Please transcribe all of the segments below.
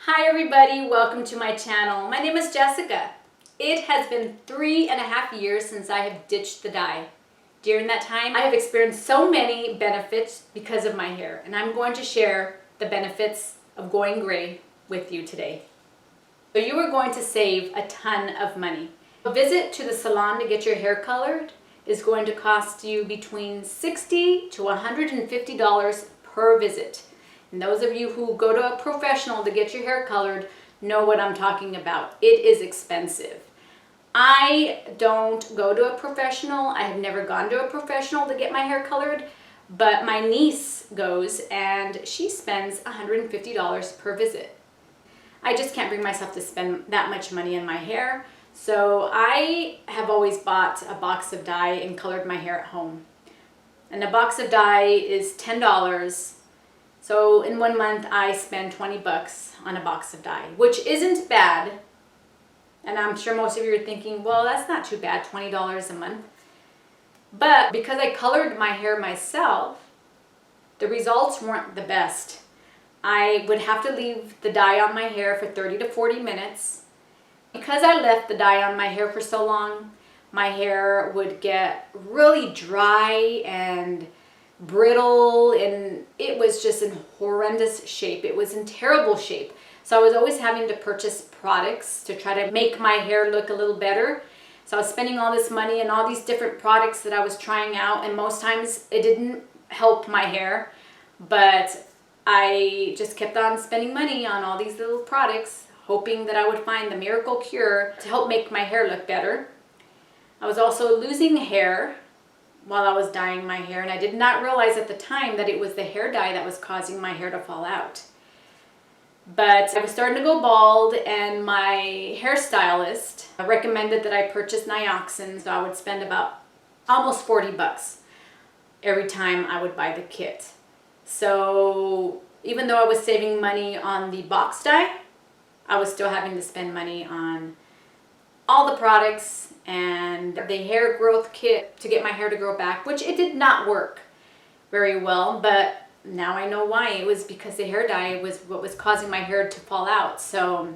Hi everybody, welcome to my channel. My name is Jessica. It has been 3.5 years since I have ditched the dye. During that time, I have experienced so many benefits because of my hair, and I'm going to share the benefits of going gray with you today. So you are going to save a ton of money. A visit to the salon to get your hair colored is going to cost you between $60 to $150 per visit. And those of you who go to a professional to get your hair colored know what I'm talking about. It is expensive. I don't go to a professional. I have never gone to a professional to get my hair colored, but my niece goes and she spends $150 per visit. I just can't bring myself to spend that much money in my hair, so I have always bought a box of dye and colored my hair at home. And a box of dye is $10. So in 1 month, I spend 20 bucks on a box of dye, which isn't bad. And I'm sure most of you are thinking, well, that's not too bad, $20 a month. But because I colored my hair myself, the results weren't the best. I would have to leave the dye on my hair for 30 to 40 minutes. Because I left the dye on my hair for so long, my hair would get really dry and brittle, and it was just in horrendous shape. It was in terrible shape. So I was always having to purchase products to try to make my hair look a little better. So I was spending all this money and all these different products that I was trying out, and most times it didn't help my hair, but I just kept on spending money on all these little products, hoping that I would find the miracle cure to help make my hair look better. I was also losing hair while I was dyeing my hair, and I did not realize at the time that it was the hair dye that was causing my hair to fall out. But I was starting to go bald, and my hairstylist recommended that I purchase Nioxin, so I would spend about almost 40 bucks every time I would buy the kit. So even though I was saving money on the box dye, I was still having to spend money on all the products and the hair growth kit to get my hair to grow back, which it did not work very well, but now I know why. It was because the hair dye was what was causing my hair to fall out. So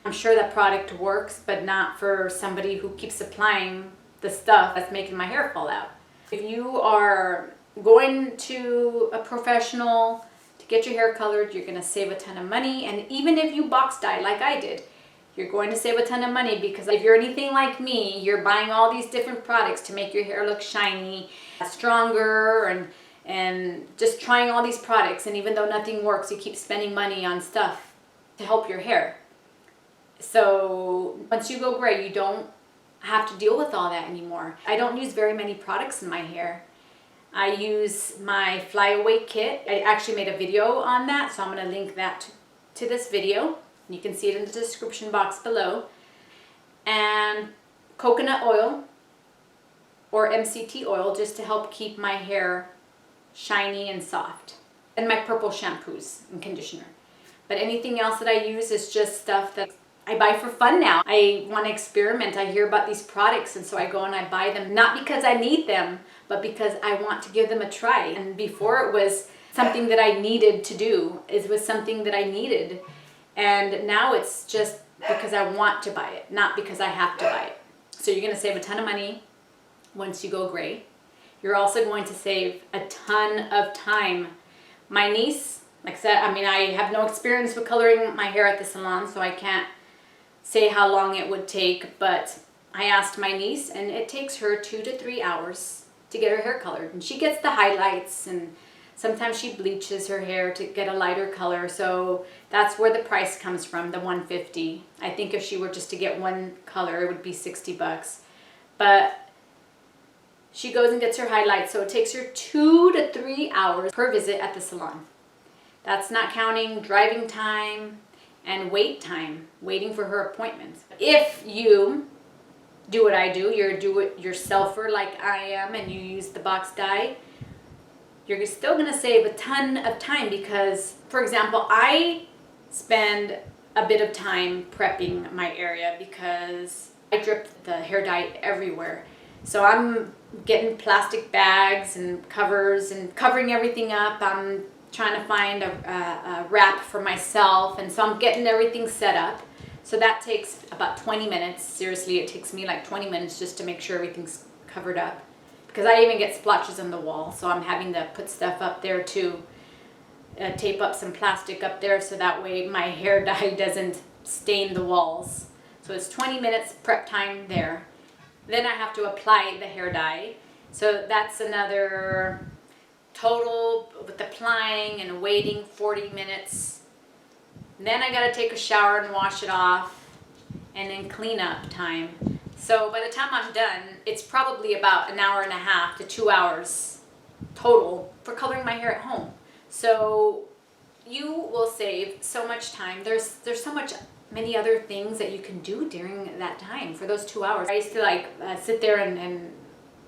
I'm sure that product works, but not for somebody who keeps applying the stuff that's making my hair fall out. If you are going to a professional to get your hair colored, you're gonna save a ton of money. And even if you box dye like I did, you're going to save a ton of money, because if you're anything like me, you're buying all these different products to make your hair look shiny, stronger, and just trying all these products. And even though nothing works, you keep spending money on stuff to help your hair. So once you go gray, you don't have to deal with all that anymore. I don't use very many products in my hair. I use my flyaway kit. I actually made a video on that, so I'm going to link that to this video. You can see it in the description box below. And coconut oil or MCT oil, just to help keep my hair shiny and soft. And my purple shampoos and conditioner. But anything else that I use is just stuff that I buy for fun now. I want to experiment. I hear about these products, and so I go and I buy them, not because I need them, but because I want to give them a try. And before, it was something that I needed to do. It was something that I needed. And now it's just because I want to buy it, not because I have to buy it. So you're going to save a ton of money once you go gray. You're also going to save a ton of time. My niece, like I said, I have no experience with coloring my hair at the salon, so I can't say how long it would take, but I asked my niece, and it takes her 2 to 3 hours to get her hair colored. And she gets the highlights, and sometimes she bleaches her hair to get a lighter color, so that's where the price comes from, the $150. I think if she were just to get one color, it would be 60 bucks. But she goes and gets her highlights, so it takes her 2 to 3 hours per visit at the salon. That's not counting driving time and wait time, waiting for her appointments. If you do what I do, you're a do-it-yourselfer like I am, and you use the box dye, you're still going to save a ton of time, because, for example, I spend a bit of time prepping my area because I drip the hair dye everywhere. So I'm getting plastic bags and covers and covering everything up. I'm trying to find a wrap for myself, and so I'm getting everything set up. So that takes about 20 minutes. Seriously, it takes me like 20 minutes just to make sure everything's covered up, because I even get splotches on the wall, so I'm having to put stuff up there too. Tape up some plastic up there so that way my hair dye doesn't stain the walls. So it's 20 minutes prep time there. Then I have to apply the hair dye. So that's another total, with applying and waiting, 40 minutes. Then I gotta take a shower and wash it off, and then clean up time. So by the time I'm done, it's probably about an hour and a half to 2 hours total for coloring my hair at home. So you will save so much time. There's so much many other things that you can do during that time for those 2 hours. I used to sit there and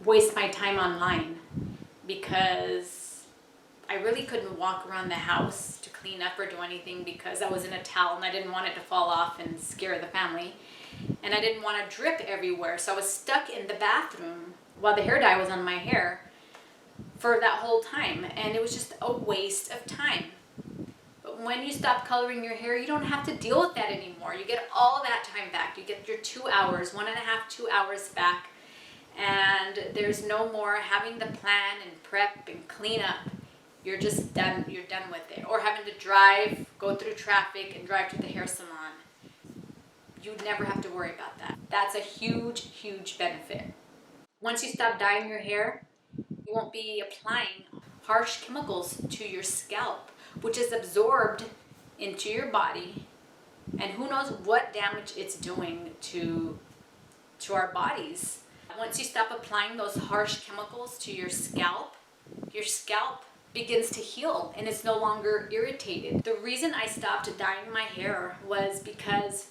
waste my time online because I really couldn't walk around the house to clean up or do anything because I was in a towel and I didn't want it to fall off and scare the family. And I didn't want to drip everywhere, so I was stuck in the bathroom while the hair dye was on my hair for that whole time, and it was just a waste of time. But when you stop coloring your hair, you don't have to deal with that anymore. You get all that time back. You get your 2 hours, 1.5, 2 hours back, and there's no more having to plan and prep and clean up. You're just done. You're done with it. Or having to drive, go through traffic, and drive to the hair salon. You never have to worry about that. That's a huge, huge benefit. Once you stop dyeing your hair, you won't be applying harsh chemicals to your scalp, which is absorbed into your body, and who knows what damage it's doing to our bodies. Once you stop applying those harsh chemicals to your scalp begins to heal and it's no longer irritated. The reason I stopped dyeing my hair was because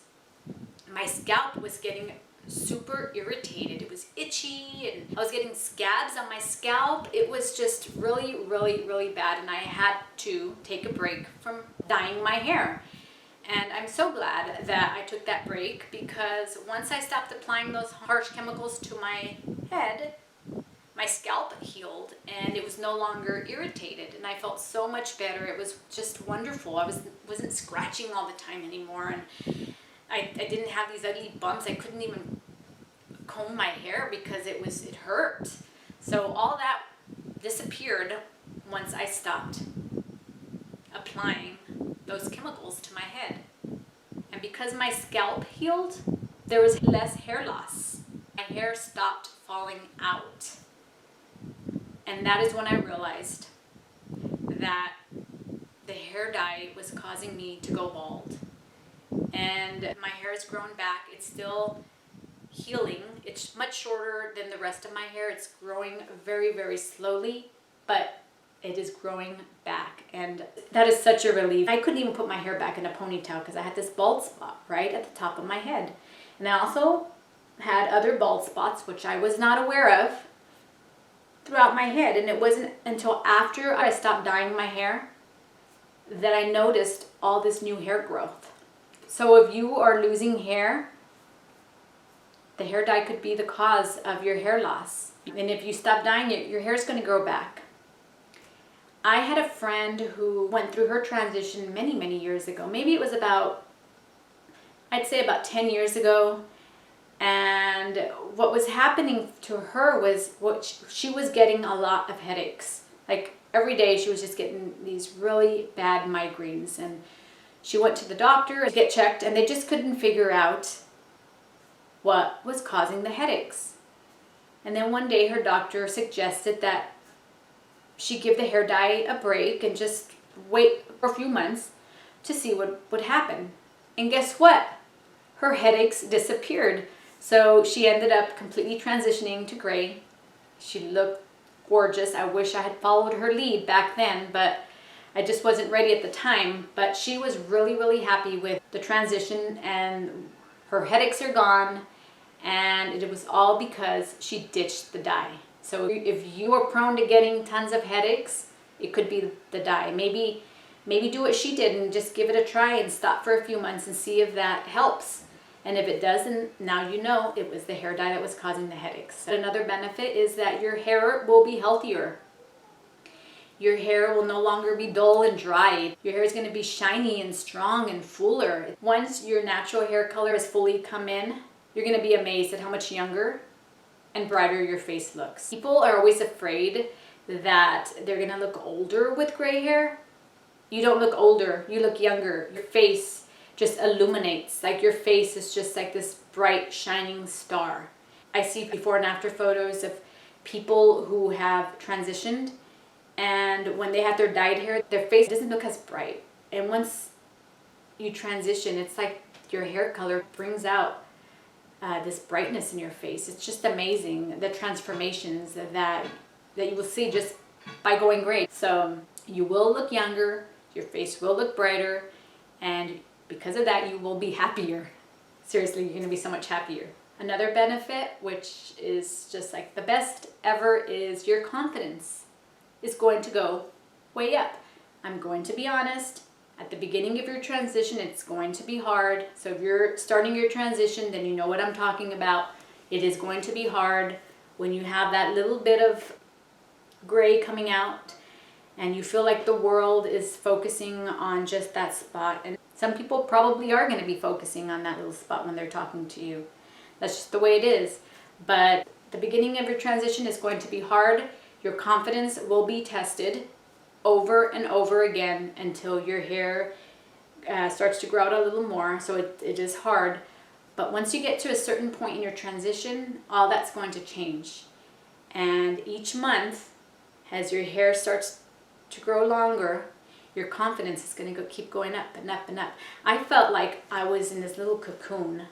my scalp was getting super irritated. It was itchy and I was getting scabs on my scalp. It was just really, really, really bad, and I had to take a break from dyeing my hair. And I'm so glad that I took that break, because once I stopped applying those harsh chemicals to my head, my scalp healed and it was no longer irritated, and I felt so much better. It was just wonderful. I wasn't scratching all the time anymore, and I didn't have these ugly bumps. I couldn't even comb my hair because it hurt. So all that disappeared once I stopped applying those chemicals to my head. And because my scalp healed, there was less hair loss. My hair stopped falling out. And that is when I realized that the hair dye was causing me to go bald. And my hair has grown back. It's still healing. It's much shorter than the rest of my hair. It's growing very, very slowly, but it is growing back, and that is such a relief. I couldn't even put my hair back in a ponytail because I had this bald spot right at the top of my head. And I also had other bald spots which I was not aware of throughout my head, and it wasn't until after I stopped dyeing my hair that I noticed all this new hair growth. So if you are losing hair, the hair dye could be the cause of your hair loss. And if you stop dyeing it, your hair is going to grow back. I had a friend who went through her transition many, many years ago. Maybe it was I'd say about 10 years ago. And what was happening to her was she was getting a lot of headaches. Like every day she was just getting these really bad migraines. And she went to the doctor to get checked, and they just couldn't figure out what was causing the headaches. And then one day her doctor suggested that she give the hair dye a break and just wait for a few months to see what would happen. And guess what? Her headaches disappeared. So she ended up completely transitioning to gray. She looked gorgeous. I wish I had followed her lead back then, but I just wasn't ready at the time. But she was really, really happy with the transition, and her headaches are gone, and it was all because she ditched the dye. So if you are prone to getting tons of headaches, it could be the dye. Maybe do what she did and just give it a try and stop for a few months and see if that helps. And if it doesn't, now you know it was the hair dye that was causing the headaches. Another benefit is that your hair will be healthier. Your hair will no longer be dull and dry. Your hair is going to be shiny and strong and fuller. Once your natural hair color has fully come in, you're going to be amazed at how much younger and brighter your face looks. People are always afraid that they're going to look older with gray hair. You don't look older, you look younger. Your face just illuminates, like your face is just like this bright shining star. I see before and after photos of people who have transitioned, and when they have their dyed hair, their face doesn't look as bright. And once you transition, it's like your hair color brings out this brightness in your face. It's just amazing, the transformations that you will see just by going gray. So you will look younger, your face will look brighter, and because of that, you will be happier. Seriously, you're gonna be so much happier. Another benefit, which is just like the best ever, is your confidence is going to go way up. I'm going to be honest, at the beginning of your transition, it's going to be hard. So if you're starting your transition, then you know what I'm talking about. It is going to be hard when you have that little bit of gray coming out and you feel like the world is focusing on just that spot. And some people probably are going to be focusing on that little spot when they're talking to you. That's just the way it is. But the beginning of your transition is going to be hard. Your confidence will be tested over and over again until your hair starts to grow out a little more. So it is hard. But once you get to a certain point in your transition, all that's going to change. And each month, as your hair starts to grow longer, your confidence is going to keep going up and up and up. I felt like I was in this little cocoon,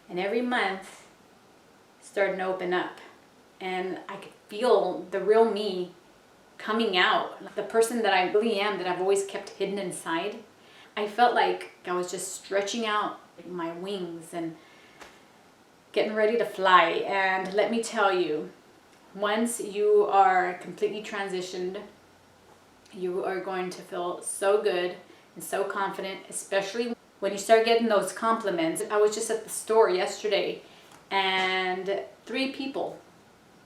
and every month starting to open up, and I could feel the real me coming out, the person that I really am, that I've always kept hidden inside. I felt like I was just stretching out my wings and getting ready to fly. And let me tell you, once you are completely transitioned, you are going to feel so good and so confident, especially when you start getting those compliments. I was just at the store yesterday and 3 people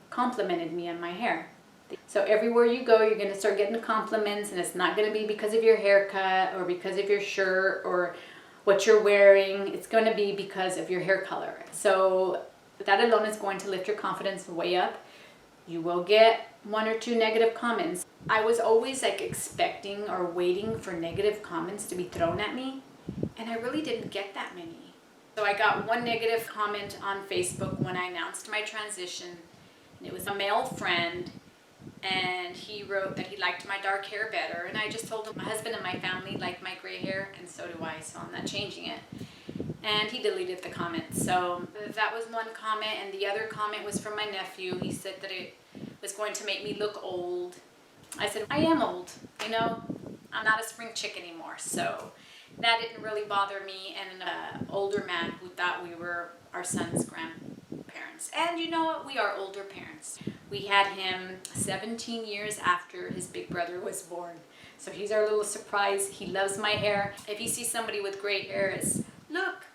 complimented me on my hair. So everywhere you go, you're going to start getting compliments, and it's not going to be because of your haircut or because of your shirt or what you're wearing. It's going to be because of your hair color. So that alone is going to lift your confidence way up. You will get 1 or 2 negative comments. I was always like expecting or waiting for negative comments to be thrown at me, and I really didn't get that many. So I got 1 negative comment on Facebook when I announced my transition, and it was a male friend, and he wrote that he liked my dark hair better, and I just told him my husband and my family like my gray hair, and so do I, so I'm not changing it. And he deleted the comment. So that was 1 comment, and the other comment was from my nephew. He said that it was going to make me look old. I said, I am old, you know, I'm not a spring chick anymore. So that didn't really bother me, and an older man who thought we were our son's grandparents. And you know what, we are older parents. We had him 17 years after his big brother was born. So he's our little surprise. He loves my hair. If he sees somebody with gray hair, it's, look,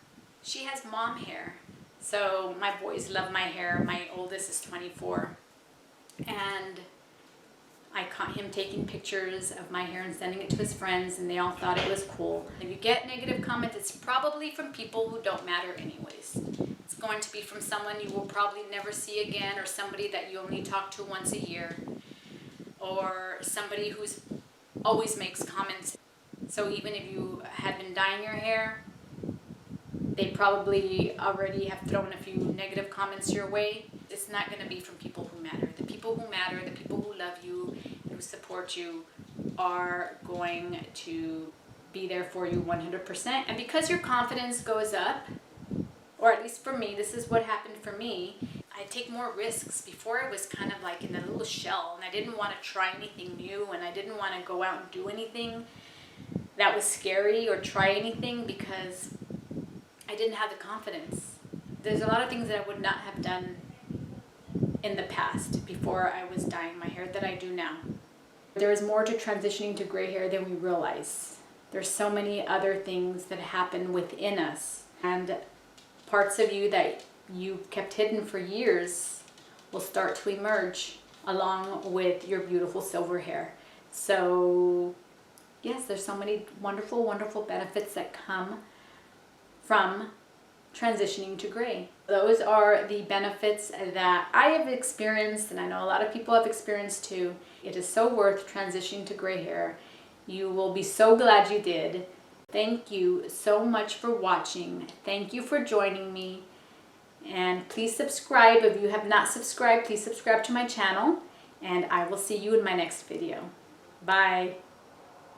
she has mom hair. So my boys love my hair. My oldest is 24. And I caught him taking pictures of my hair and sending it to his friends, and they all thought it was cool. If you get negative comments, it's probably from people who don't matter anyways. It's going to be from someone you will probably never see again, or somebody that you only talk to once a year, or somebody who's always makes comments. So even if you had been dyeing your hair, they probably already have thrown a few negative comments your way. It's not going to be from people who matter. The people who matter, the people who love you, who support you, are going to be there for you 100%. And because your confidence goes up, or at least for me, this is what happened for me, I take more risks. Before I was kind of like in a little shell, and I didn't want to try anything new, and I didn't want to go out and do anything that was scary or try anything because I didn't have the confidence. There's a lot of things that I would not have done in the past before I was dyeing my hair that I do now. There is more to transitioning to gray hair than we realize. There's so many other things that happen within us, and parts of you that you kept hidden for years will start to emerge along with your beautiful silver hair. So yes, there's so many wonderful, wonderful benefits that come from transitioning to gray. Those are the benefits that I have experienced, and I know a lot of people have experienced too. It is so worth transitioning to gray hair. You will be so glad you did. Thank you so much for watching. Thank you for joining me. And please subscribe. If you have not subscribed, please subscribe to my channel. And I will see you in my next video. Bye.